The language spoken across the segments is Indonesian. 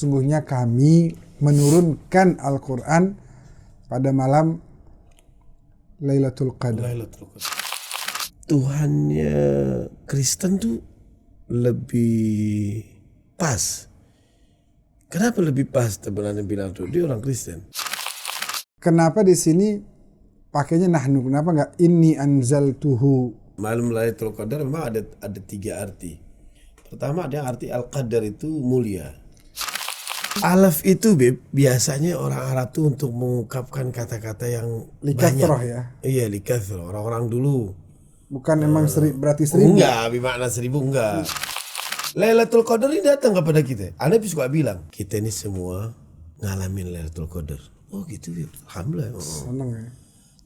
sesungguhnya kami menurunkan Al-Quran pada malam Lailatul Qadar. Tuhannya Kristen tuh lebih pas. Kenapa lebih pas? Teman-teman bilang tuh dia orang Kristen. Kenapa di sini pakainya nahnu? Kenapa nggak inni anzaltuhu? Malam Lailatul Qadar memang ada tiga arti. Pertama ada arti Al-Qadar itu mulia. Alaf itu biasanya orang Arab tuh untuk mengungkapkan kata-kata yang Likathroh banyak. ya? Iya, likathroh. Orang-orang dulu. Bukan emang berarti 1000? Enggak, bermakna 1000 enggak. Lailatul Qadar ini datang kepada kita. Anda suka bilang, kita ini semua ngalamin Lailatul Qadar. Oh gitu, alhamdulillah. Seneng ya.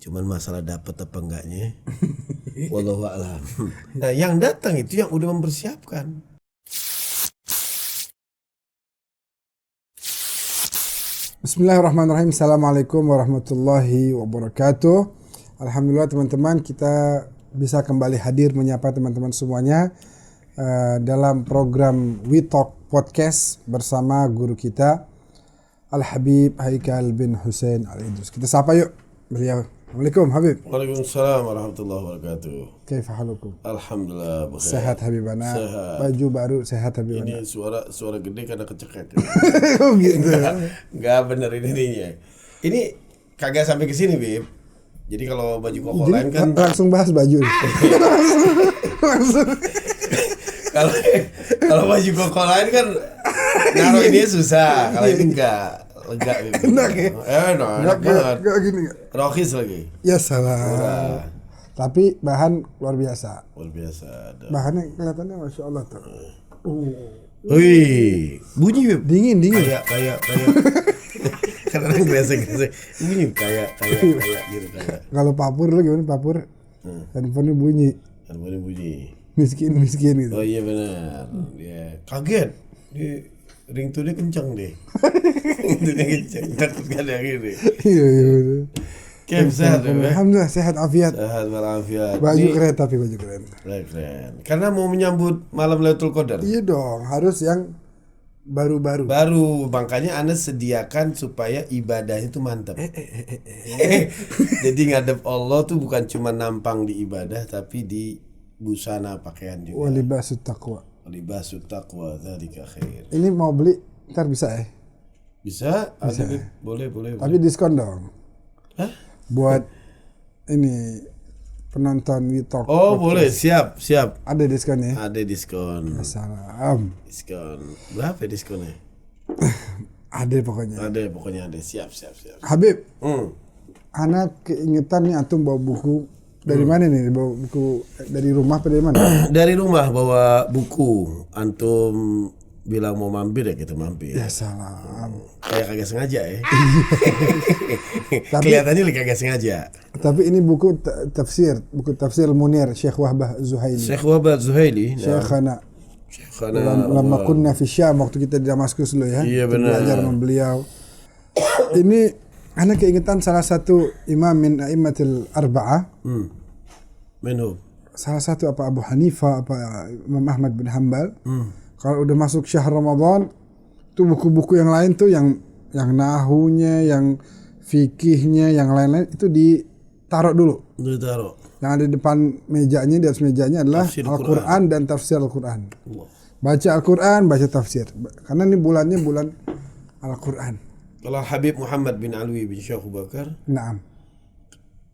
Cuman masalah dapat apa enggaknya, wallahu a'lam. Nah, yang datang itu yang udah mempersiapkan. Bismillahirrahmanirrahim. Assalamualaikum warahmatullahi wabarakatuh. Alhamdulillah teman-teman, kita bisa kembali hadir menyapa teman-teman semuanya dalam program We Talk Podcast bersama guru kita Al-Habib Haikal bin Hussein Al-Idrus. Kita sapa yuk beliau. Assalamualaikum Habib. Waalaikumsalam warahmatullahi wabarakatuh. Kaifa halukum? Alhamdulillah bakhair. Sehat Habibana. Sehat. Baju baru sehat Habibana. Ini suara gede karena kecekek. Oh gitu. Enggak bener ini. Ini kagak sampai ke sini, Bib. Jadi kalau baju koko Jadi lain kan langsung bahas baju. langsung. Kalau baju koko lain kan naruh ini susah. Kalau ini enggak. Lega gitu. Enak ya? Enak banget. Gak gini gak? Rohis lagi. Ya salah. Murah. Tapi bahan luar biasa. Luar biasa. Bahannya kelihatannya Masya Allah tuh. Wih, bunyi Bib. Dingin. Kayak. Kadang gesek. Bunyi kayak gitu kayak. Kalau papur lo gimana papur? Handphonenya bunyi. Handphone bunyi. Miskin gitu. Oh iya benar. Dia kaget. Dia ringtone kencang deh. Ringtone kencang. Takut gak ada gini. Iya bener. Kem sehat ya? Alhamdulillah sehat afiat. Sehat walafiat. Baju keren tapi baju keren. Keren. Karena mau menyambut malam Lailatul Qadar. Iya dong, harus yang baru-baru. Baru, makanya Anda sediakan supaya ibadahnya itu mantap. Jadi ngadep Allah tuh bukan cuma nampang di ibadah, tapi di busana pakaian juga. Walibasut taqwa. Libasut taqwa dzalika khair. Ini mau beli, ntar bisa ya? Bisa? Boleh. Tapi diskon dong. Hah? Buat ini penonton We Talk Oh, Podcast. boleh. Siap. Ada diskon ya? Ada diskon. Salam. Diskon. Berapa diskonnya? Ada pokoknya. Ada, pokoknya ada. Siap. Habib, anak keingetan nih antum bawa buku dari mana nih? Bawa buku dari rumah apa dari mana? Dari rumah bawa buku. Antum bilang mau mampir ya kita mampir. Ya salam. Kayak kagak sengaja ya. Tapi- Kelihatannya kagak sengaja. Tapi ini buku buku tafsir Munir Syekh Wahbah Zuhaili. Syekh Wahbah Zuhaili. Syekhana. Syekhana. Lama kunna fi Syam, waktu kita di Damaskus dulu ya. Iya, Kita benar. belajar sama beliau. Ini anak keingetan salah satu imam min a'immatil arba'ah. Menhub. Salah satu apa Abu Hanifah, apa Imam Ahmad bin Hanbal. Kalau udah masuk syahr Ramadan, tuh buku-buku yang lain tuh yang nahunya, yang fikihnya, yang lain-lain itu ditaruh dulu. Ditaruh. Yang ada di depan mejanya, di atas mejanya adalah Tafsir Al-Quran dan tafsir Al-Quran. Allah. Baca Al-Quran, baca tafsir. Karena ini bulannya bulan Al-Quran. Kalau Habib Muhammad bin Alwi bin Syekh Abu Bakar Naam.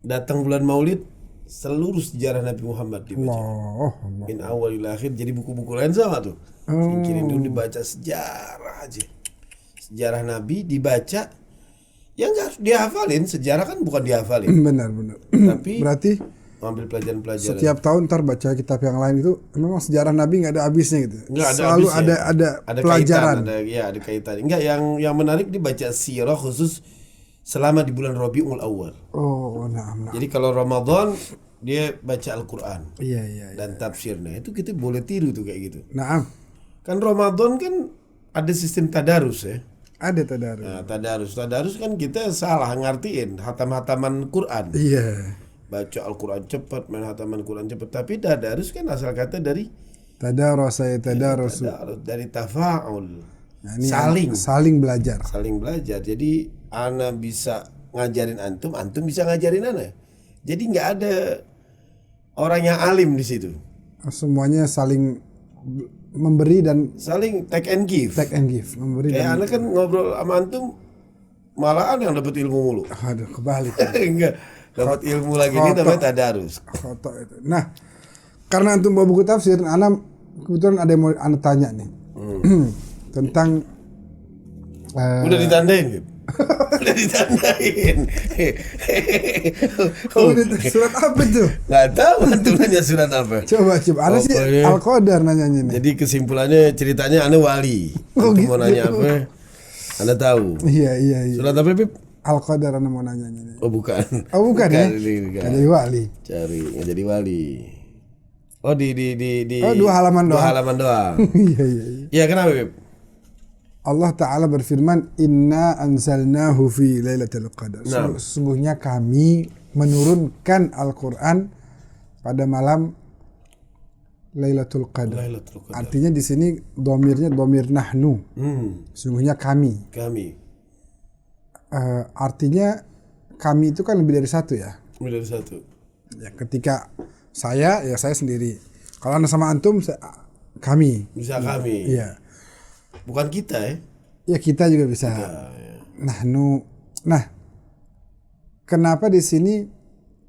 datang bulan Maulid, seluruh sejarah Nabi Muhammad dibaca. Allah. Min awal ila akhir, jadi buku-buku lain sama tuh. Singkirin dulu dibaca sejarah aja. Sejarah Nabi dibaca. Yang harus dihafalin, sejarah kan bukan dihafalin. Benar. Tapi Berarti ambil pelajaran-pelajaran. setiap tahun ntar baca kitab yang lain itu memang sejarah Nabi nggak ada habisnya gitu. Nggak ada Selalu habisnya. ada pelajaran. Kaitan, ada kaitan. Enggak, yang menarik dibaca sirah khusus selama di bulan Rabiul Awal. Oh, naam. Jadi kalau Ramadan dia baca Al-Qur'an Iya. dan tafsirnya. Itu kita boleh tiru tuh kayak gitu. Naam. Kan Ramadan kan ada sistem tadarus ya. Ada tadarus. Nah, tadarus kan kita salah ngartiin hatam-hataman Quran. Iya. Baca Al-Qur'an cepat, main hataman Quran cepat. Tapi tadarus kan asal kata dari Tadarus. tadarus, dari tafa'ul. Nah, ini saling belajar. belajar. Jadi ana bisa ngajarin antum, antum bisa ngajarin ana. Jadi nggak ada orang yang alim di situ. Semuanya saling memberi dan Saling take and give. Memberi Kayak dan ana kan ngobrol sama antum, malah ana yang dapat ilmu mulu. aduh, kebalik. Enggak dapat ilmu lagi, ini namanya tadarus. Foto itu. Nah, karena antum bawa buku tafsir, ana kebetulan ada yang mau ana tanya nih. Tentang Udah ditandain, Bib. Udah ditandain. surat apa tuh? Nggak tahu antum nanya surat apa. Coba. Ada sih Pokoknya- Al-Qadar nanyanya nih. Jadi kesimpulannya ceritanya Anda wali. Oh, Antum gitu. mau nanya apa? Anda tahu. Iya. Surat apa, Bib? Al-Qadar ana mau nanyanya nih. Oh bukan. Oh bukan ya? Ini Nggak jadi wali. Cari nggak jadi wali. Oh di Oh, 2 halaman dua doang. halaman doang. Iya. Iya kenapa, Bib? Allah Ta'ala berfirman, Inna anzalnahu fi lailatul qadar. Nah. Sesungguhnya kami menurunkan Al-Quran pada malam Lailatul Qadar. Lailatul Qadar. Artinya di sini domirnya domir nahnu. Sesungguhnya kami. Kami. Artinya kami itu kan lebih dari satu ya. Lebih dari satu. Ya ketika saya sendiri. Kalau anda sama antum, kami. Bisa kami. Iya. Bukan kita ya. Ya kita juga bisa. Nahnu. Nah, kenapa di sini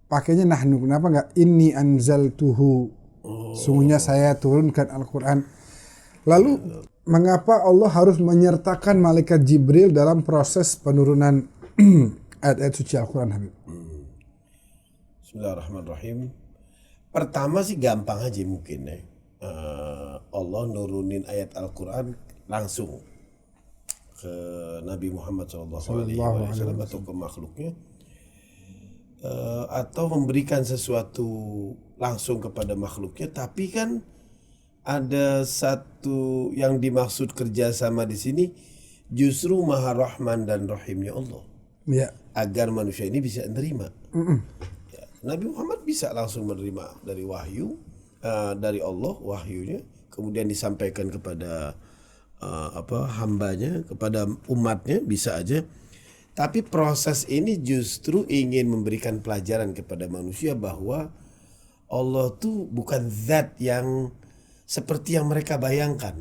pakainya nahnu? Kenapa nggak inni anzaltuhu? Sungguhnya saya turunkan Al-Quran. Lalu mengapa Allah harus menyertakan malaikat Jibril dalam proses penurunan ayat-ayat suci Al-Quran, Habib? Bismillahirrahmanirrahim. Pertama sih gampang aja mungkin ya. Allah nurunin ayat Al-Quran langsung ke Nabi Muhammad SAW atau ke makhluknya, atau memberikan sesuatu langsung kepada makhluknya. Tapi kan ada satu yang dimaksud kerjasama di sini, justru Maha Rahman dan Rahimnya Allah, Ya. agar manusia ini bisa menerima. Ya, Nabi Muhammad bisa langsung menerima dari wahyu, dari Allah wahyunya, kemudian disampaikan kepada hambanya, kepada umatnya, bisa aja. Tapi proses ini justru ingin memberikan pelajaran kepada manusia bahwa Allah tuh bukan zat yang seperti yang mereka bayangkan.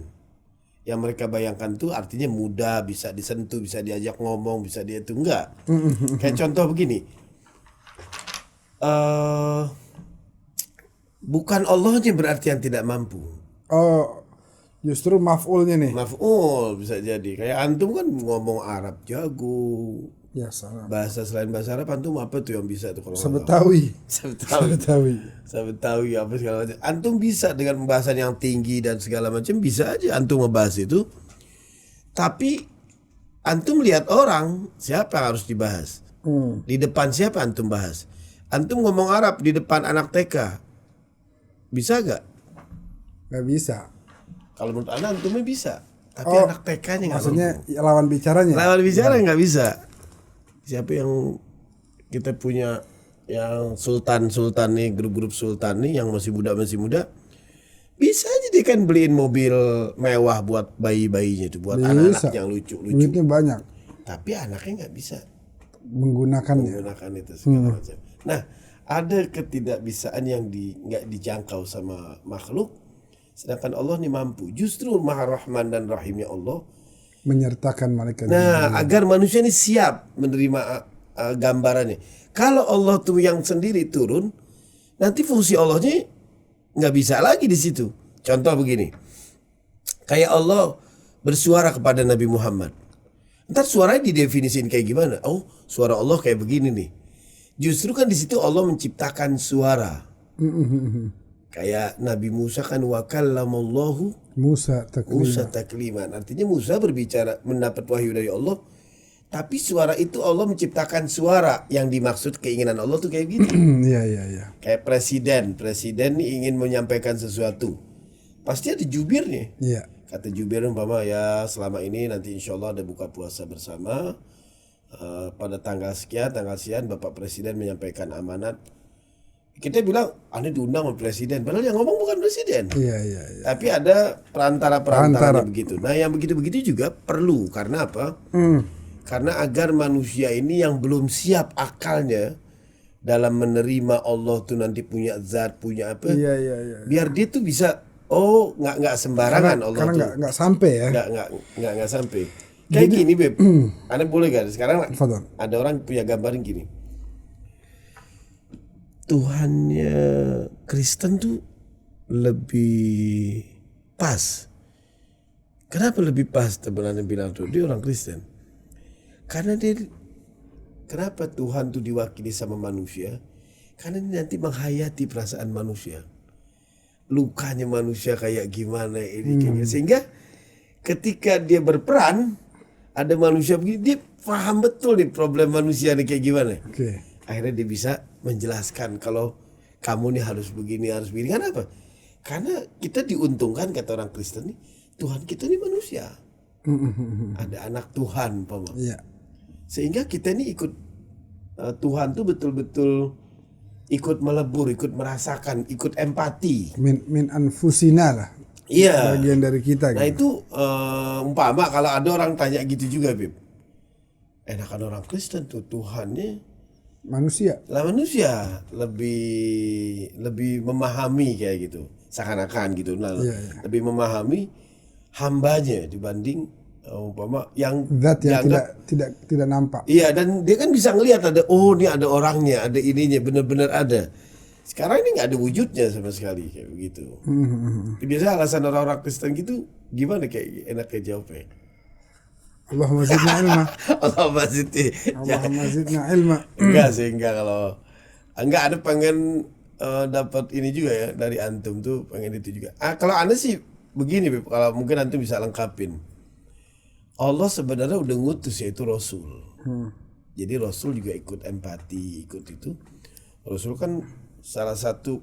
Yang mereka bayangkan tuh artinya mudah, bisa disentuh, bisa diajak ngomong, bisa dia itu enggak. Kayak contoh begini. Bukan Allahnya berarti yang tidak mampu. Oh, justru maf'ulnya nih. Maf'ul bisa jadi. Kayak antum kan ngomong Arab jago. Ya, salah. Bahasa selain bahasa Arab antum apa tuh yang bisa tuh kalau Sebetawi. Sebetawi apa segala macam. Antum bisa dengan pembahasan yang tinggi dan segala macam, bisa aja antum ngebahas itu. Tapi antum lihat orang, siapa yang harus dibahas? Di depan siapa antum bahas? Antum ngomong Arab di depan anak TK. Bisa gak? Gak bisa. Kalau menurut anda antumnya bisa. Tapi Oh, anak TK-nya nggak Maksudnya mampu. lawan bicaranya. Lawan bicara nggak bisa. Siapa yang kita punya yang sultan nih, grup-grup sultan nih yang masih muda bisa aja dia kan beliin mobil mewah buat bayi-bayinya itu, buat anak-anak yang lucu. Duitnya banyak. Tapi anaknya nggak bisa Menggunakannya. menggunakan itu segala macam. Nah, ada ketidakbisaan yang nggak dijangkau sama makhluk, sedangkan Allah nih mampu. Justru Maha Rahman dan Rahimnya Allah Menyertakan malaikat. Nah, agar manusia ini siap menerima gambarannya. Kalau Allah tuh yang sendiri turun, nanti fungsi Allahnya nggak bisa lagi di situ. Contoh begini, kayak Allah bersuara kepada Nabi Muhammad. Ntar suaranya didefinisiin kayak gimana? Oh, suara Allah kayak begini nih. Justru kan di situ Allah menciptakan suara. Kayak Nabi Musa kan wa kallamallahu Musa takliman. Artinya Musa berbicara, mendapat wahyu dari Allah. Tapi suara itu Allah menciptakan suara. Yang dimaksud keinginan Allah tuh kayak gitu. Iya. Kayak presiden nih ingin menyampaikan sesuatu. Pasti ada jubirnya. Iya. Kata jubir umpama ya selama ini nanti insya Allah ada buka puasa bersama. Pada tanggal sekian Bapak Presiden menyampaikan amanat Kita bilang aneh diundang oleh presiden, padahal yang ngomong bukan presiden. Iya. Tapi ada perantara begitu. Nah, yang begitu-begitu juga perlu, karena apa? Karena agar manusia ini yang belum siap akalnya dalam menerima Allah tuh nanti punya zat, punya apa? Iya. Biar dia tuh bisa nggak sembarangan Allah karena tuh. nggak sampai ya. Nggak sampai. Kayak gini, Beb. Anda boleh gak? Sekarang Fadol. ada orang punya gambaran gini. Tuhannya Kristen tuh lebih pas. Kenapa lebih pas? Teman-teman bilang tuh dia orang Kristen. Karena kenapa Tuhan tuh diwakili sama manusia? Karena dia nanti menghayati perasaan manusia. Lukanya manusia kayak gimana ini kayak sehingga ketika dia berperan ada manusia begini, dia paham betul nih problem manusia nih kayak gimana. Akhirnya dia bisa menjelaskan kalau kamu nih harus begini. Kenapa? Karena kita diuntungkan, kata orang Kristen nih, Tuhan kita nih manusia. Ada anak Tuhan, Pak. Iya. Sehingga kita nih ikut Tuhan tuh betul-betul ikut melebur, ikut merasakan, ikut empati. Min anfusina lah. Iya. Bagian dari kita. Nah itu umpama kalau ada orang tanya gitu juga, Bib. Enakan orang Kristen tuh Tuhannya manusia. Lah manusia lebih memahami kayak gitu, seakan-akan gitu. Lebih memahami hambanya dibanding umpama yang zat yang tidak nampak. Iya, dan dia kan bisa ngelihat ini ada orangnya, ada ininya, benar-benar ada. Sekarang ini nggak ada wujudnya sama sekali kayak begitu. Biasanya alasan orang-orang Kristen gitu gimana, kayak enaknya jawabnya? Allahumma zidna ilma. Allahumma zidna ilma. Enggak kalau ada pengen dapat ini juga ya dari antum tuh, pengen itu juga. Kalau Anda sih begini, Beb, kalau mungkin antum bisa lengkapin. Allah sebenarnya udah ngutus, yaitu Rasul. Jadi Rasul juga ikut empati, ikut itu. Rasul kan salah satu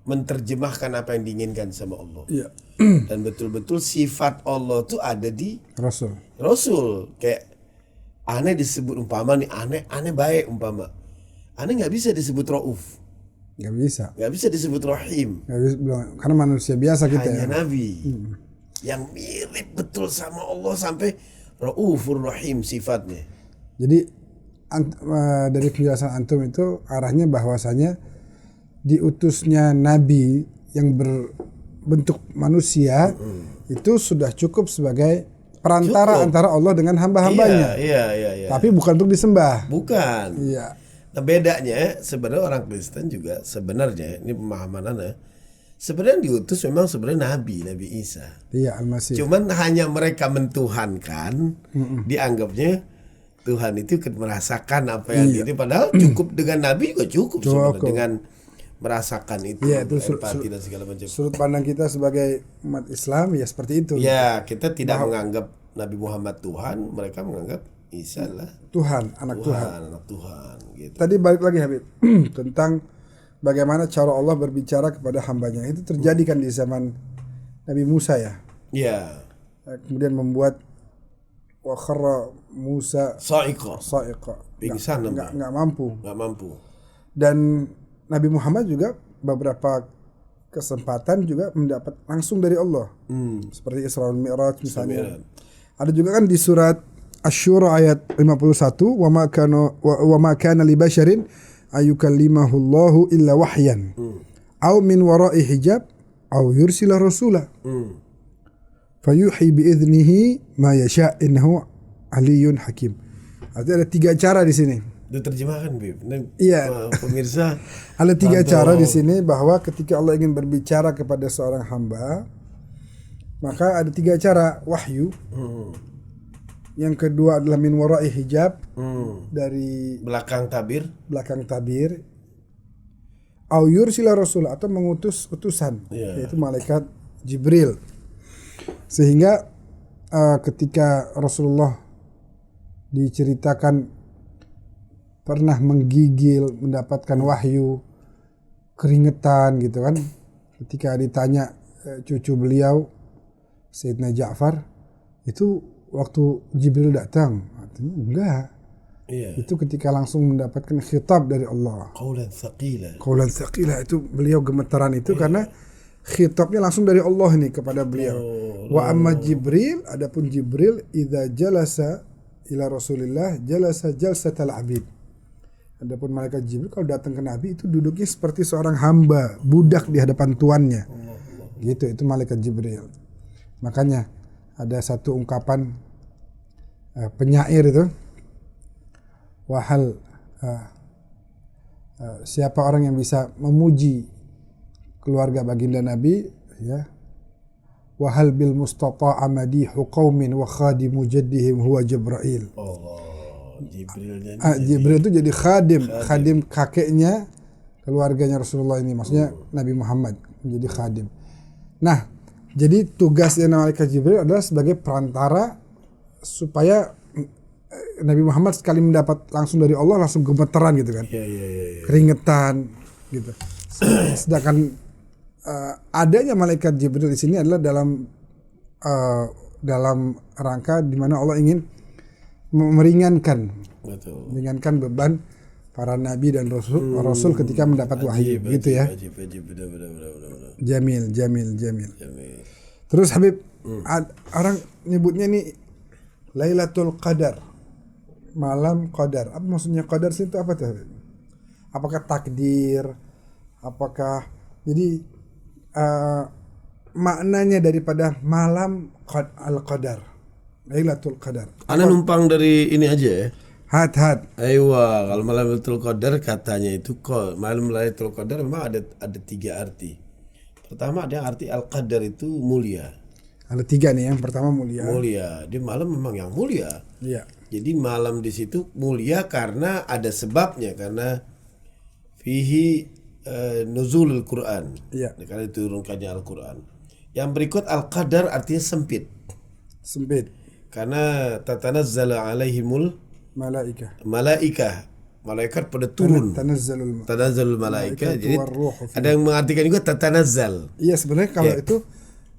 menerjemahkan apa yang diinginkan sama Allah. Iya. Dan betul-betul sifat Allah tuh ada di Rasul. Kayak aneh disebut umpama nih, aneh baik umpama. Aneh nggak bisa disebut Rauf. Nggak bisa disebut Rahim. Nggak bisa bilang, karena manusia biasa kita. Hanya Nabi yang mirip betul sama Allah sampai Raufur Rahim sifatnya. Jadi dari penjelasan antum itu arahnya bahwasanya diutusnya Nabi yang berbentuk manusia itu sudah cukup sebagai perantara antara Allah dengan hamba-hambanya. Iya. Tapi bukan untuk disembah. Bukan. Iya. Nah bedanya sebenarnya orang Kristen juga sebenarnya, ini pemahaman Anda, sebenarnya diutus memang sebenarnya Nabi Isa. Iya, Al-Masih. Cuman hanya mereka mentuhankan, dianggapnya Tuhan itu ikut merasakan apa yang ini, padahal cukup dengan Nabi juga cukup. Sebenarnya dengan merasakan itu, empati dan segala macam. Sudut pandang kita sebagai umat Islam ya seperti itu. Ya, kita tidak menganggap Nabi Muhammad Tuhan, mereka menganggap Isa lah Tuhan, anak Tuhan gitu. Tadi balik lagi Habib tentang bagaimana cara Allah berbicara kepada hambanya. Itu terjadi kan di zaman Nabi Musa ya. Iya. Kemudian membuat wa kharra Musa sa'iqa. Pingsan, nggak mampu. Dan Nabi Muhammad juga beberapa kesempatan juga mendapat langsung dari Allah. Seperti Isra wal Mi'raj misalnya. Ada juga kan di surat Asy-Syura ayat 51, wa ma kana li basyarin ayyukallimahu Allahu illa wahyan. Aw min wara'i hijab aw yursila rasula. Fayuhi bi idnihi ma yasha innahu aliyyun hakim. Artinya ada 3 cara di sini. Itu terjemahkan, Bib. Iya. Pemirsa. Ada 3 cara di sini bahwa ketika Allah ingin berbicara kepada seorang hamba, maka ada 3 cara wahyu. Yang kedua adalah min wara'i hijab, dari belakang tabir. Au yursila rasul, atau mengutus utusan, yaitu malaikat Jibril. Sehingga ketika Rasulullah diceritakan pernah menggigil mendapatkan wahyu keringetan gitu kan, ketika ditanya cucu beliau Sayyidina Ja'far, itu waktu Jibril datang, artinya enggak. Iya. Itu ketika langsung mendapatkan khitab dari Allah. Qaulan tsaqila. Qaulan tsaqila, itu beliau gemetaran itu karena khitabnya langsung dari Allah ini kepada beliau. Wa amma Jibril, adapun Jibril idza jalasa ila Rasulillah jalasa jalsatal abid. Adapun malaikat Jibril kalau datang ke Nabi itu duduknya seperti seorang hamba, budak di hadapan tuannya. Gitu, itu malaikat Jibril. Makanya ada satu ungkapan penyair itu, wahal siapa orang yang bisa memuji keluarga baginda Nabi, ya, wahal bil mustafa amadihu qaumin wa khadimu jaddihim huwa Jibril. Jibril itu jadi khadim kakeknya keluarganya Rasulullah ini, maksudnya Nabi Muhammad menjadi khadim. Nah, jadi tugasnya malaikat Jibril adalah sebagai perantara supaya Nabi Muhammad sekali mendapat langsung dari Allah langsung gemeteran gitu kan, keringetan gitu. Sedangkan adanya malaikat Jibril di sini adalah dalam rangka di mana Allah ingin meringankan beban para nabi dan rasul ketika mendapat wahyu, gitu ya. Jamil. Terus Habib, orang nyebutnya nih Lailatul Qadar, malam Qadar. Apa maksudnya Qadar sih, itu apa tuh Habib? Apakah takdir? Apakah jadi maknanya daripada malam Al-Qadar, Lailatul Qadar? Ana numpang dari ini aja ya. Had. Aywa, kalau malam Lailatul Qadar katanya itu malam Lailatul Qadar memang ada 3 arti. Pertama ada arti Al-Qadar itu mulia. Ada 3 nih, yang pertama mulia. Mulia, di malam memang yang mulia. Iya. Jadi malam di situ mulia karena ada sebabnya, karena fihi nuzulul Quran. Iya. Karena diturunkannya Al-Quran. Yang berikut Al-Qadar artinya sempit. Karena tatanazzala alaihimul malaikat pada turun. Tanazzalul malaikat. Jadi ada yang mengartikan juga tatanazzal. Iya, sebenarnya kalau itu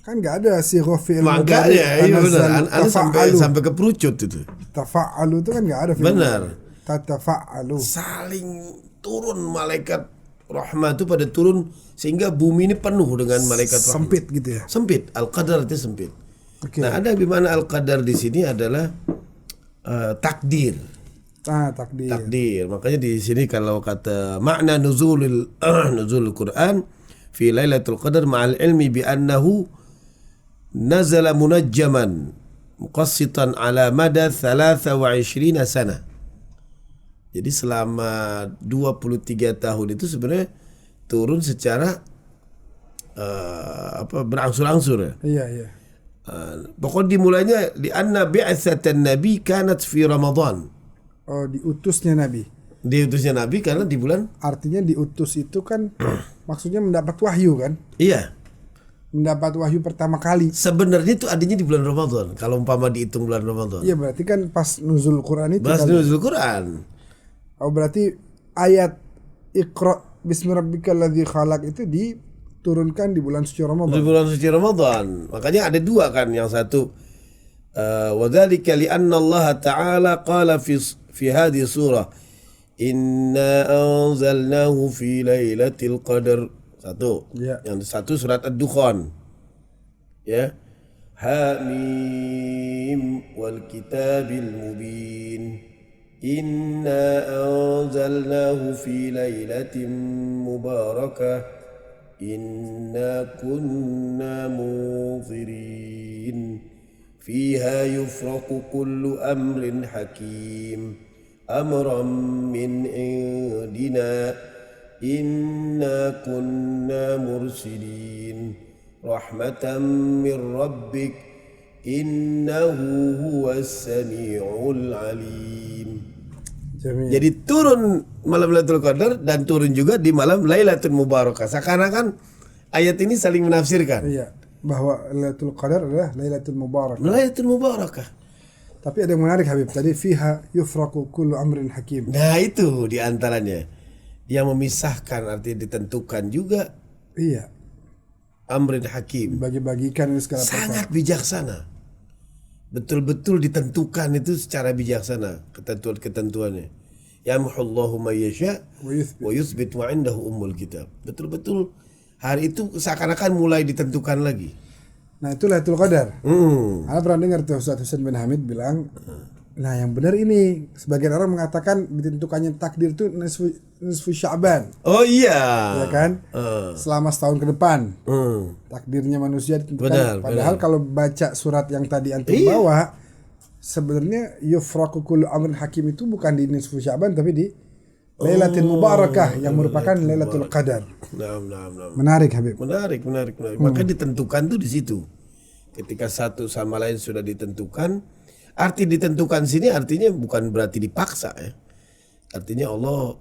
kan nggak ada si fi'il mudhari. Iya benar. Ana sampai keperucut itu. Tafa'alu itu kan nggak ada. Benar. Tatafa'alu. Saling turun malaikat rahmat itu pada turun sehingga bumi ini penuh dengan malaikat rahmat. Sempit gitu ya. Sempit. Al-Qadar itu sempit. Okay. Nah, ada di mana Al-Qadar di sini adalah takdir. Takdir. Makanya di sini kalau kata makna nuzulul Quran fi Lailatul Qadar ma'al ilmi bi annahu nazala munajjaman muqassitan ala mada 23 sana. Jadi selama 23 tahun itu sebenarnya turun secara berangsur-angsur ya. Iya. Pokoknya dimulainya di anna bi'atsatan nabi kanat fi Ramadan. Oh, diutusnya Nabi. Diutusnya Nabi karena di bulan. Artinya diutus itu kan maksudnya mendapat wahyu kan? Iya. Mendapat wahyu pertama kali. Sebenarnya itu adanya di bulan Ramadan. Kalau umpama dihitung bulan Ramadan. Iya, berarti kan pas nuzul Quran itu. Pas nuzul Quran. Oh, berarti ayat Iqra bismi rabbikal ladzi khalaq itu diturunkan di bulan suci Ramadan. Di bulan suci Ramadan. Makanya ada 2 kan, yang satu wa dzalika li anna Allah Ta'ala qala fi hadhihi surah inna anzalnahu fi lailatul qadar. Satu. Ya. Yang satu surat Ad-Dukhan. Ya. Hamim wal kitabil mubin. Inna anzalnahu fi lailatin mubarakah. Inna kunna munzirin. Fiha yufraqu kullu amrin hakim. Amran min indina. Inna kunna mursilin. Rahmatan min rabbik. Innahu huwas sami'ul alim. Jamil. Jadi turun malam Lailatul Qadar dan turun juga di malam Lailatul Mubarakah. Seakan-akan ayat ini saling menafsirkan. Iya, bahwa Lailatul Qadar adalah Lailatul Mubarakah. Lailatul Mubarakah. Tapi ada yang menarik Habib tadi, fiha yufraqu kullu amrin hakim. Nah, itu di antaranya yang memisahkan, artinya ditentukan juga. Iya. Amrin hakim. Bagi-bagikan segala perkara. Sangat bijaksana. betul-betul ditentukan itu secara bijaksana ketentuan-ketentuannya. Yamhullahu may yasha wa yuthbit wa indahu ummul kitab. Betul-betul hari itu seakan-akan mulai ditentukan lagi. Nah itu Lailatul Qadar. Anda pernah dengar tuh Ustaz Husain bin Hamid bilang, nah yang benar ini, sebagian orang mengatakan ditentukannya takdir itu nisfu Sya'ban. Oh iya. Ya kan? Selama setahun ke depan. Takdirnya manusia ditentukan. Benar, Padahal kalau baca surat yang tadi antum bawa, sebenarnya yufraqu kullu amrin hakim itu bukan di nisfu Sya'ban tapi di Lailatul Mubarakah yang merupakan Lailatul Qadar. Nah. Menarik Habib. Menarik. Maka ditentukan tuh di situ. Ketika satu sama lain sudah ditentukan, arti ditentukan sini artinya bukan berarti dipaksa ya. Artinya Allah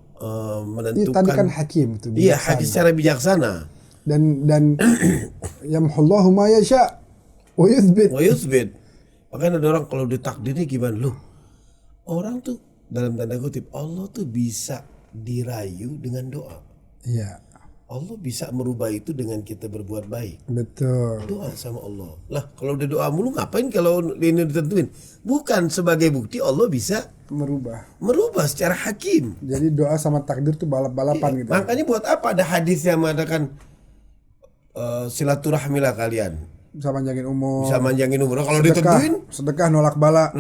menentukan. Tadi kan hakim itu. Iya, hakim secara bijaksana. Dan yamhullahu ma yasha wa yuthbit. Makanya ada orang kalau ditakdirnya gimana loh? Orang tuh dalam tanda kutip Allah tuh bisa dirayu dengan doa. Iya. Allah bisa merubah itu dengan kita berbuat baik. Betul. Doa sama Allah. Lah kalau udah doa mulu ngapain kalau ini ditentuin? Bukan sebagai bukti Allah bisa merubah secara hakim. Jadi doa sama takdir tuh balap-balapan gitu. Makanya buat apa ada hadis yang mengatakan silaturahmilah kalian. Bisa manjangin umur. Kalau ditentuin sedekah nolak bala.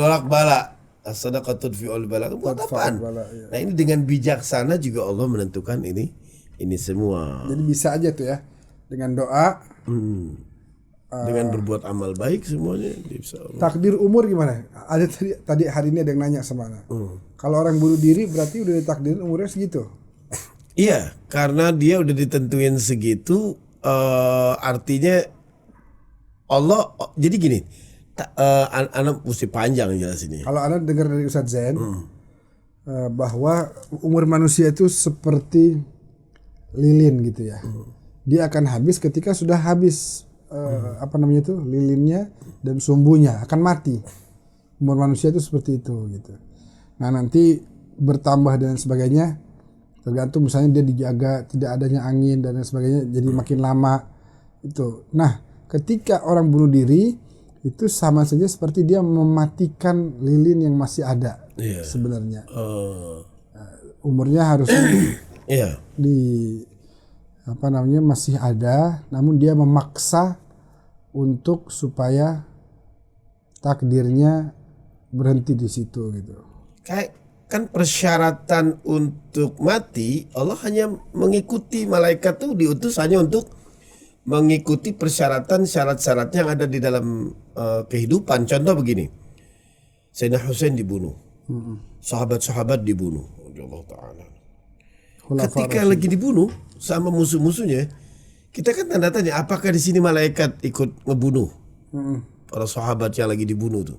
As-sadaqatu tudfi'ul bala. Buat apaan? Iya. Nah ini dengan bijaksana juga Allah menentukan ini semua. Jadi bisa aja tuh ya dengan doa. Dengan berbuat amal baik semuanya bisa. Takdir umur gimana? Ada tadi hari ini ada yang nanya sama Ana. Kalau orang bunuh diri berarti udah ditakdirin umurnya segitu. Iya, karena dia udah ditentuin segitu, artinya Allah. Jadi gini. Anak mesti panjang jelas ini. Kalau Anda dengar dari Ustadz Zain bahwa umur manusia itu seperti lilin gitu ya. Dia akan habis ketika sudah habis lilinnya dan sumbunya akan mati. Umur manusia itu seperti itu gitu. Nah nanti bertambah dan sebagainya tergantung misalnya dia dijaga tidak adanya angin dan sebagainya jadi makin lama itu. Nah ketika orang bunuh diri itu sama saja seperti dia mematikan lilin yang masih ada sebenarnya. Umurnya harusnya masih ada, namun dia memaksa untuk supaya takdirnya berhenti di situ gitu. Kayak kan persyaratan untuk mati Allah hanya mengikuti malaikat tuh diutus hanya untuk mengikuti persyaratan syarat-syarat yang ada di dalam kehidupan. Contoh begini, Sayyidina Husain dibunuh, sahabat-sahabat dibunuh, Allah Ta'ala. Ketika lagi dibunuh sama musuh-musuhnya, kita kan tanda tanya apakah di sini malaikat ikut ngebunuh para sahabat yang lagi dibunuh tuh.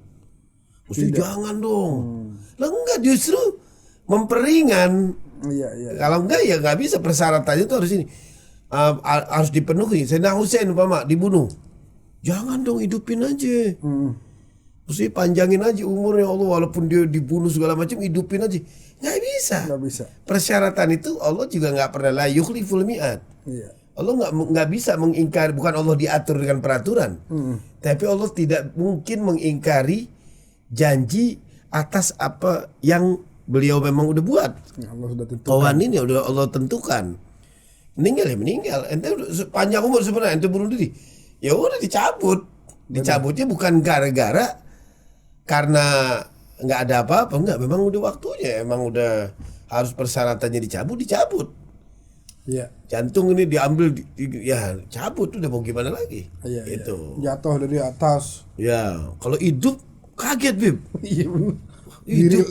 Mesti jangan dong. Lah enggak, justru memperingan. Kalau enggak ya enggak bisa, persyaratannya tuh harus ini. Harus dipenuhi. Sayyidina Husain umpama dibunuh, jangan dong, hidupin aja. Mesti panjangin aja umurnya Allah, walaupun dia dibunuh segala macam, hidupin aja. Nggak bisa. Persyaratan itu Allah juga nggak pernah la yukhliful mi'ad. Allah nggak bisa mengingkari, bukan Allah diatur dengan peraturan, tapi Allah tidak mungkin mengingkari janji atas apa yang beliau memang udah buat. Allah sudah tentukan. Qawanin ya udah Allah tentukan. Meninggal. Ente panjang umur sebenarnya, ente bunuh diri. Ya udah dicabut. Dicabutnya bukan gara-gara karena nggak ada apa-apa, enggak. Memang udah waktunya, emang udah harus persyaratannya dicabut. Iya. Jantung ini diambil, ya cabut udah mau gimana lagi? Itu. Jatuh dari atas. Ya, kalau hidup kaget Bib. Iya benar.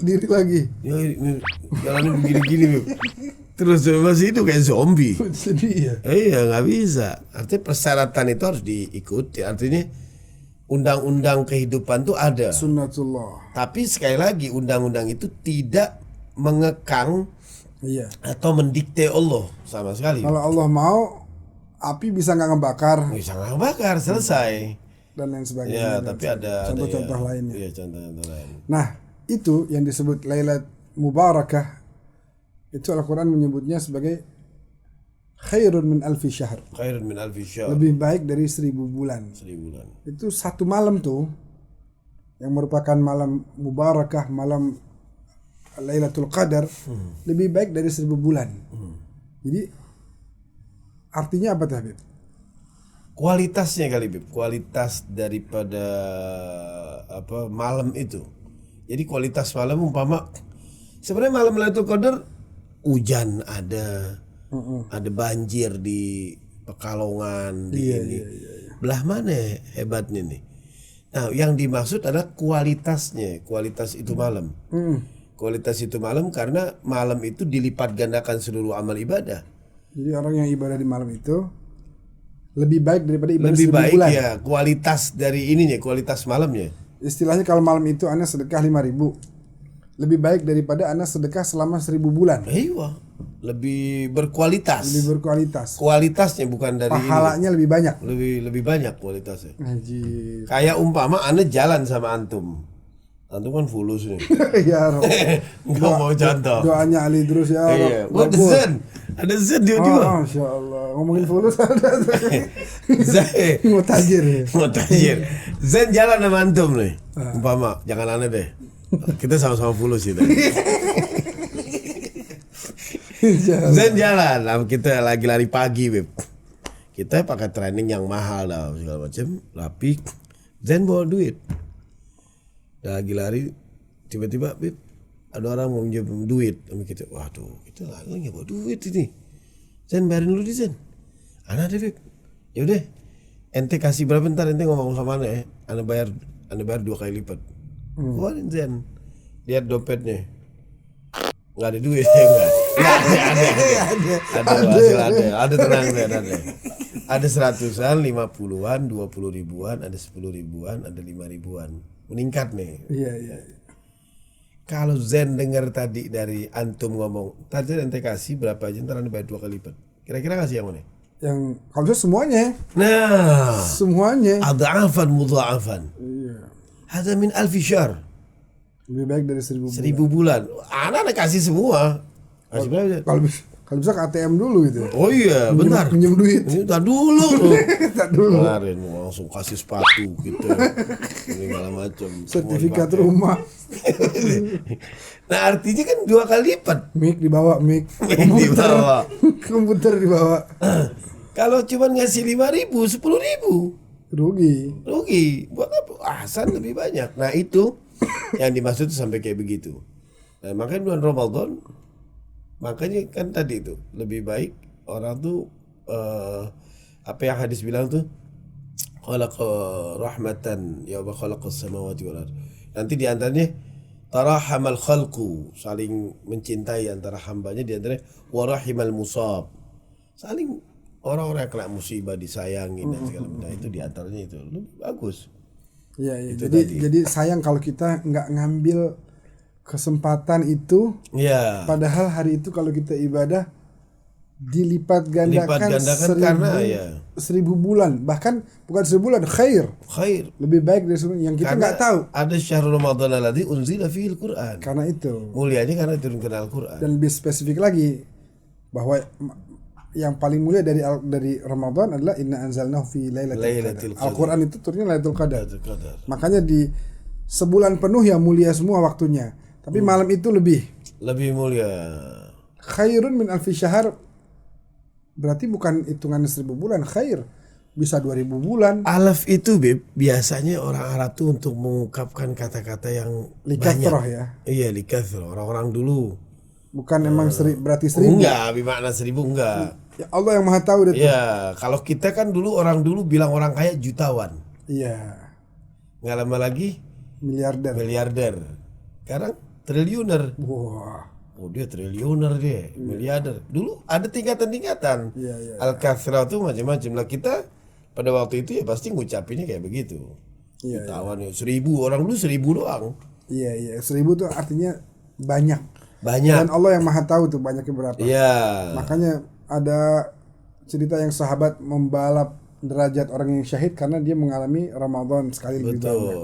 Diri lagi. Ya, jalannya begini-gini Bib. Terus masih itu kayak zombie. Sedih ya. Iya nggak bisa. Artinya persyaratan itu harus diikuti. Artinya undang-undang kehidupan tuh ada. Sunnatullah. Tapi sekali lagi undang-undang itu tidak mengekang atau mendikte Allah sama sekali. Kalau Allah mau, api bisa nggak ngebakar. Bisa nggak ngebakar, selesai. Dan lain sebagainya. Ya, tapi ada contoh-contoh lainnya. Iya, contoh-contoh lain. Nah, itu yang disebut Lailatul Mubarakah. Itu Al-Quran menyebutnya sebagai khairun min alfi syahr. Khairun min alfi syahr. Lebih baik dari 1000 bulan. 1000 bulan. Itu satu malam tuh yang merupakan malam mubarakah, malam Lailatul Qadar, lebih baik dari 1000 bulan. Jadi artinya apa tuh Habib? Kualitasnya kali Bib, kualitas daripada malam itu. Jadi kualitas malam umpama sebenarnya malam Lailatul Qadar hujan ada banjir di Pekalongan di ini. Belah mana hebatnya nih? Nah, yang dimaksud adalah kualitasnya, kualitas itu malam. Kualitas itu malam karena malam itu dilipat gandakan seluruh amal ibadah. Jadi orang yang ibadah di malam itu lebih baik daripada ibadah Lebih 1000 baik bulan. ya kualitas dari ininya, kualitas malamnya. Istilahnya kalau malam itu Anda sedekah 5.000, lebih baik daripada Anda sedekah selama 1000 bulan. Iya, lebih berkualitas. Lebih berkualitas. Kualitasnya bukan dari Pahalanya lebih banyak. lebih banyak kualitasnya. Haji. Kayak umpama Anda jalan sama antum. Antum kan fulus nih. Ya Rob. Enggak mau contoh. Doanya Ali terus ya Rob. Iya, ada zen. Ada zen dia juga. Oh, Masya Allah. Ngomongin fulus ada. Zen. Mau tajir ya. Mau tajir. Zen jalan sama antum nih. Umpama, jangan aneh deh. Kita sama-sama fulus gitu. Zen jalan, kita lagi lari pagi, Beb. Kita pakai training yang mahal dah segala macam, rapi. Zen bawa duit. Lagi lari, tiba-tiba, Beb, ada orang mau minjem duit sama kita. Waduh, kita lagi bawa duit ini. Zen bayarin dulu di Zen. Ana deh, Beb. Yaudah, ente kasih berapa ntar ente ngomong sama ana ya. Ana bayar 2 kali lipat. Keluarin Zen. Lihat dompetnya. Nggak ada duit ya enggak? Ada tenang Zen, ada. Ada 100-an, 50-an, 20 ribuan, ada 10 ribuan, ada 5 ribuan. Meningkat nih. Iya. Kalau Zen dengar tadi dari antum ngomong, tadi ente kasih berapa aja ntar anda bayar 2 kali lipat. Kira-kira kasih yang mana? Yang kalau itu semuanya. Nah, Semuanya. adha'afan mudha'afan. Iya. Hadza min alfi syahr. Lebih baik dari 1000 bulan. 1000 bulan. Anak kasih semua. Kasih berapa? Kalau bisa ke ATM dulu gitu. Oh iya, benar. Pinjam duit. Ini tak dulu. Tak dulu. Kemarin langsung kasih sepatu gitu. Ini segala macam. Sertifikat rumah. Nah, artinya kan 2 kali lipat. Mic dibawa, mic. Mic dibawa. Komputer dibawa. Kalau cuma ngasih 5.000, 10.000 Rugi. Buat apa? Ahsan lebih banyak. Nah, itu yang dimaksud sampai kayak begitu. Nah, makanya bulan Ramadan, makanya kan tadi itu lebih baik orang tuh apa yang hadis bilang tuh khalaqa rahmatan ya wa khalaqas samawati wal ard. Nanti di antaranya tarahamal khalqu, saling mencintai antara hambanya, di antaranya warahimal musab, saling orang-orang yang kena musibah disayangi dan segala macam. Nah, itu di antaranya itu lebih bagus. Iya. Itu Jadi sayang kalau kita nggak ngambil kesempatan itu. Ya. Padahal hari itu kalau kita ibadah dilipat gandakan, karena ya 1000 bulan, bahkan bukan 1000 bulan, khair. Lebih baik dari 1000 yang kita nggak tahu. Ada syahrul Ramadan alladzi unzila fihil Qur'an. Karena itu. Mulianya karena turunkan Al-Qur'an. Dan lebih spesifik lagi bahwa yang paling mulia dari Ramadan adalah inna anzalnahu fi lailatul qadar. Al-Qur'an itu turunnya Lailatul Qadar. Makanya di sebulan penuh ya mulia semua waktunya. Tapi malam itu lebih mulia. Khairun min alfi syahr. Berarti bukan hitungan 1000 bulan, khair. Bisa 2000 bulan. Alaf itu Bib, biasanya orang Arab tuh untuk mengungkapkan kata-kata yang Likathrah banyak. Ya. Iya, likathrah. Orang-orang dulu. Bukan emang berarti 1000. Enggak, bermakna 1000 enggak. Ya Allah yang Maha tahu itu. Iya, kalau kita kan orang dulu bilang orang kaya jutawan. Iya. Nggak lama lagi miliarder. Sekarang triliuner. Wah. Oh, dia triliuner dia, miliarder. Dulu ada tingkatan-tingkatan. Iya. Al-kathrah tuh macam-macam. Lah kita pada waktu itu ya pasti ngucapinnya kayak begitu. Iya. Jutawan ya 1000, orang dulu 1000 doang. Iya. 1000 tuh artinya banyak. Banyak. Dan Allah yang Maha tahu tuh banyaknya berapa. Iya. Makanya ada cerita yang sahabat membalap derajat orang yang syahid karena dia mengalami Ramadan sekali lebih banyak.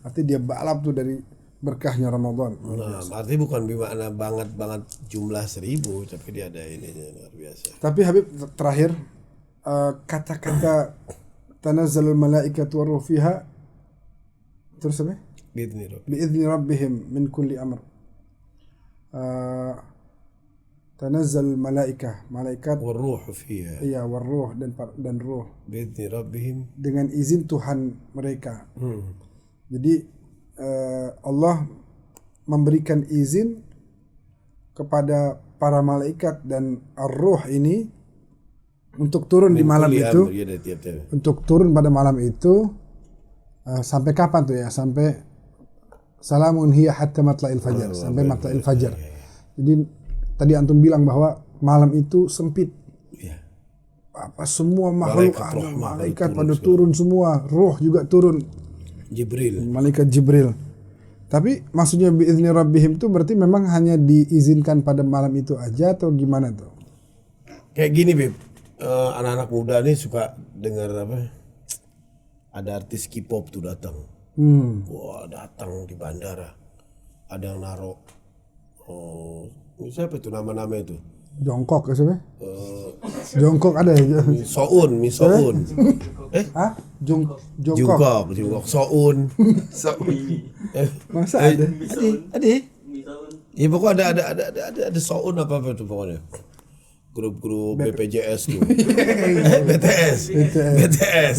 Artinya dia balap tuh dari berkahnya Ramadan. Nah, artinya bukan bermakna banget jumlah 1000, tapi dia ada ininya luar biasa. Tapi Habib terakhir kata-kata tanazzalul malaikatu waruh fiha Terus apa? Biidzni Rabbih. Biidzni rabbihim min kulli amr. Tanazzalul malaikat Warruhu fiha. iya warruh dan ruh Biidzni Rabbihim. dengan izin Tuhan mereka. Jadi Allah memberikan izin kepada para malaikat dan ar-ruh ini untuk turun di malam Kulli itu, amr, ya, dari tiap-tiap. untuk turun pada malam itu sampai kapan tuh ya? Sampai salamun hiya hatta matla'il fajar, sampai matla'il fajar. Jadi tadi antum bilang bahwa malam itu sempit. Ya. Apa semua makhluk Malaikat ada, rahmah malaikat turun pada turun semua, ruh juga turun, Jibril. malaikat Jibril. Tapi maksudnya biizni rabbihim itu berarti memang hanya diizinkan pada malam itu aja atau gimana tuh? Kayak gini Beb, anak-anak muda nih suka dengar apa? Ada artis K-pop tuh datang. Wah, datang di bandara. Ada yang naruh siapa itu nama-nama itu? Jongkok ya sebenarnya? Jongkok ada ya? Soun. Hah? Jongkok? Jungkook, Soun. Masa ada? Ada. Ya pokoknya ada Soun apa itu pokoknya. Grup-grup BPJS tuh. BTS.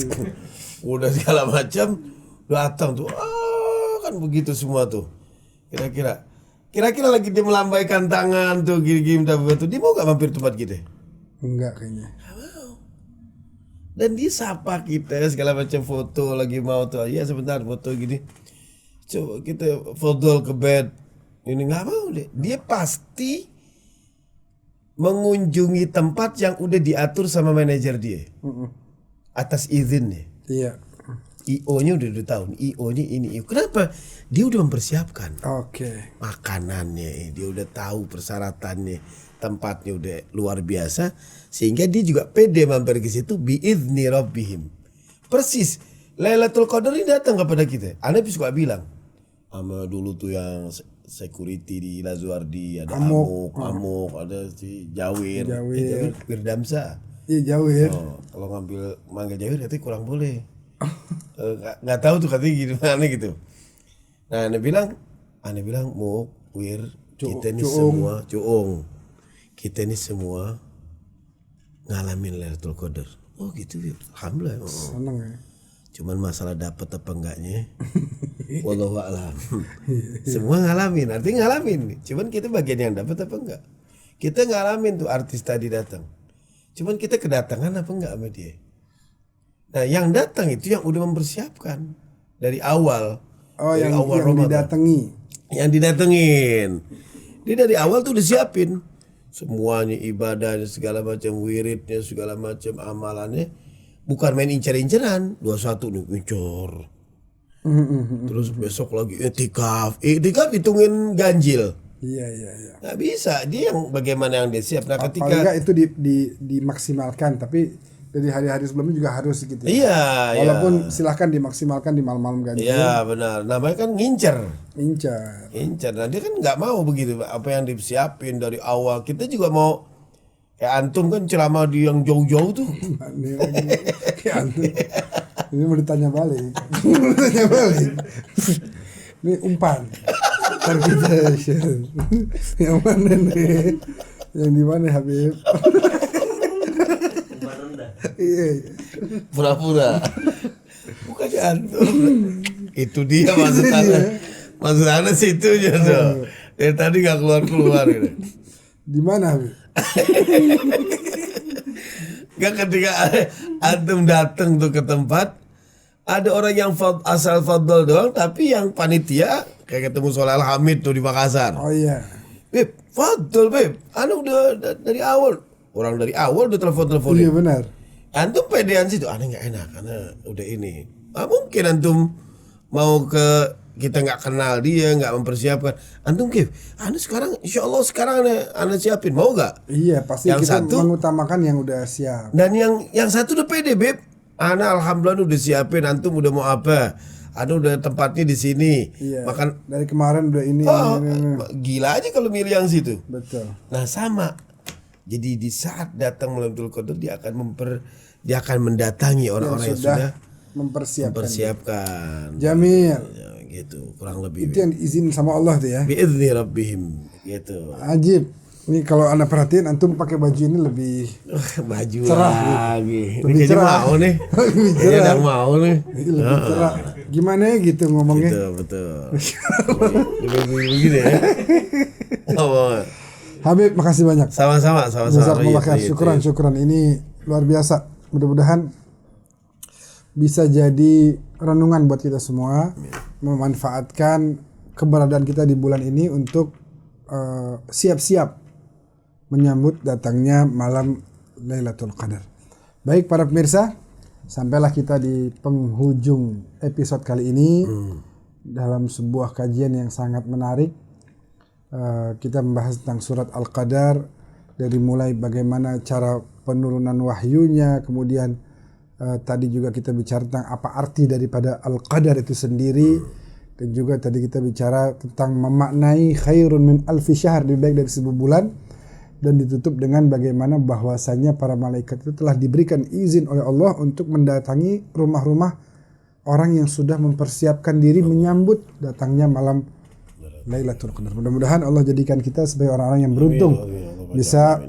Udah segala macam datang tuh. Kan begitu semua tuh. Kira-kira lagi dia melambaikan tangan tuh gini-gini tuh. Dia mau gak mampir tempat kita? Enggak kayaknya. Dan dia sapa kita segala macam foto lagi mau tuh. Ya sebentar foto gini. Coba kita foto ke bed. Ini nggak mau deh. Dia pasti mengunjungi tempat yang udah diatur sama manajer dia. Atas izinnya. Iya. IO-nya udah tahu. IO-nya ini. Kenapa? Dia udah mempersiapkan. Oke. Makanannya. Dia udah tahu persyaratannya. Tempatnya udah luar biasa. Sehingga dia juga pede mampir ke situ. Biizni rabbihim. Persis. Lailatul Qadar ini datang kepada kita. Anda suka bilang. Sama dulu tuh yang security di Lazuardi. Ada Amuk. Ada si Jawir. Firdamsa. Iya Jawir. Kalau manggil Jawir nanti kurang boleh. Nggak tahu tuh katanya gimana gitu. Nah, Anda bilang Muk, Wir, kita ini semua Cuung. Kita ini semua ngalamin Lailatul Qadar. Oh gitu ya. Alhamdulillah. Seneng ya. Cuman masalah dapat apa enggaknya. Wallahu a'lam. Semua ngalamin, artinya ngalamin. Cuman kita bagian yang dapat apa enggak. Kita ngalamin tuh artis tadi datang. Cuman kita kedatangan apa enggak sama dia. Nah, yang datang itu yang udah mempersiapkan dari awal. Oh, dari yang didatangi. Yang didatengin. Dia dari awal tuh udah siapin semuanya, ibadahnya, segala macam wiridnya, segala macam amalannya. Bukan main incer-inceran. 21 nih incor. Terus besok lagi itikaf. Itikaf hitungin ganjil. Iya. Nggak bisa. Dia yang bagaimana yang dia siap. Nah, ketika Paling enggak itu dimaksimalkan, tapi dari hari-hari sebelumnya juga harus gitu. Iya. Walaupun silahkan dimaksimalkan di malam-malam ganjil. Iya benar. Namanya kan ngincer. Incar. Nah dia kan nggak mau begitu. Apa yang disiapin dari awal. Kita juga mau. Antum kan ceramah di yang jauh-jauh tuh. Ini lagi. Antum. Ini mau ditanya balik. Ini umpan. Ntar kita share. Yang mana nih? Yang di mana Habib? Iya. Pura-pura. Bukan antum. Itu dia maksud anda. Maksud anda situnya tuh. Dari tadi nggak keluar gitu. Di mana Habib? Gak, ketika antum datang tuh ke tempat, ada orang yang asal fadl doang, tapi yang panitia kayak ketemu Soleh Hamid tuh di Makassar. Oh iya. Beb, fadl Beb, anu udah dari awal. Orang dari awal udah telepon-teleponin. Iya benar. Antum pedean situ, aneh nggak enak karena udah ini. Mungkin antum mau ke kita nggak kenal dia, nggak mempersiapkan. Antum Kif, anu sekarang, insya Allah sekarang anda siapin, mau nggak? Iya pasti yang kita satu, mengutamakan yang udah siap. Dan yang satu udah pede Beb. Ana alhamdulillah udah siapin, antum udah mau apa? Anu udah tempatnya di sini. Iya. Makan dari kemarin udah ini. Gila aja kalau milih yang situ. Betul. Nah sama. Jadi di saat datang Lailatul Qadar dia akan mendatangi orang-orang yang sudah mempersiapkan. mempersiapkan. Jamil. gitu, kurang lebih. Itu yang diizin sama Allah tuh ya. Biizni rabbihim gitu. Ajib. Ini kalau Anda perhatiin antum pakai baju ini lebih Baju cerah, lagi. Ini lebih kayaknya cerah. mau nih. Lebih Kayaknya cerah. udah mau nih. lebih cerah. Gimana ya gitu ngomongnya? Betul. Begini ya. Oh, Habib, makasih banyak. sama-sama. Jazakumullah khair. Iya. Syukran. Ini luar biasa. Mudah-mudahan bisa jadi renungan buat kita semua, memanfaatkan keberadaan kita di bulan ini untuk siap-siap menyambut datangnya malam Lailatul Qadar. Baik para pemirsa, sampailah kita di penghujung episode kali ini dalam sebuah kajian yang sangat menarik. Kita membahas tentang surat Al-Qadar, dari mulai bagaimana cara penurunan wahyunya, kemudian tadi juga kita bicara tentang apa arti daripada Al-Qadar itu sendiri, dan juga tadi kita bicara tentang memaknai khairun min alfi syahr, lebih baik dari 1000 bulan, dan ditutup dengan bagaimana bahwasanya para malaikat itu telah diberikan izin oleh Allah untuk mendatangi rumah-rumah orang yang sudah mempersiapkan diri menyambut datangnya malam Lailatul Qadar. Mudah-mudahan Allah jadikan kita sebagai orang-orang yang beruntung, bisa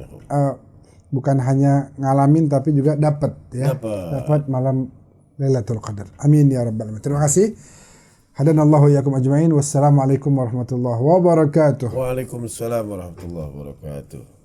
bukan hanya ngalamin tapi juga dapat malam Lailatul Qadar. Amin ya rabbal alamin. Terima kasih. Hadanallahu iyyakum ajmain. Wassalamualaikum warahmatullahi wabarakatuh. Waalaikumsalam warahmatullahi wabarakatuh.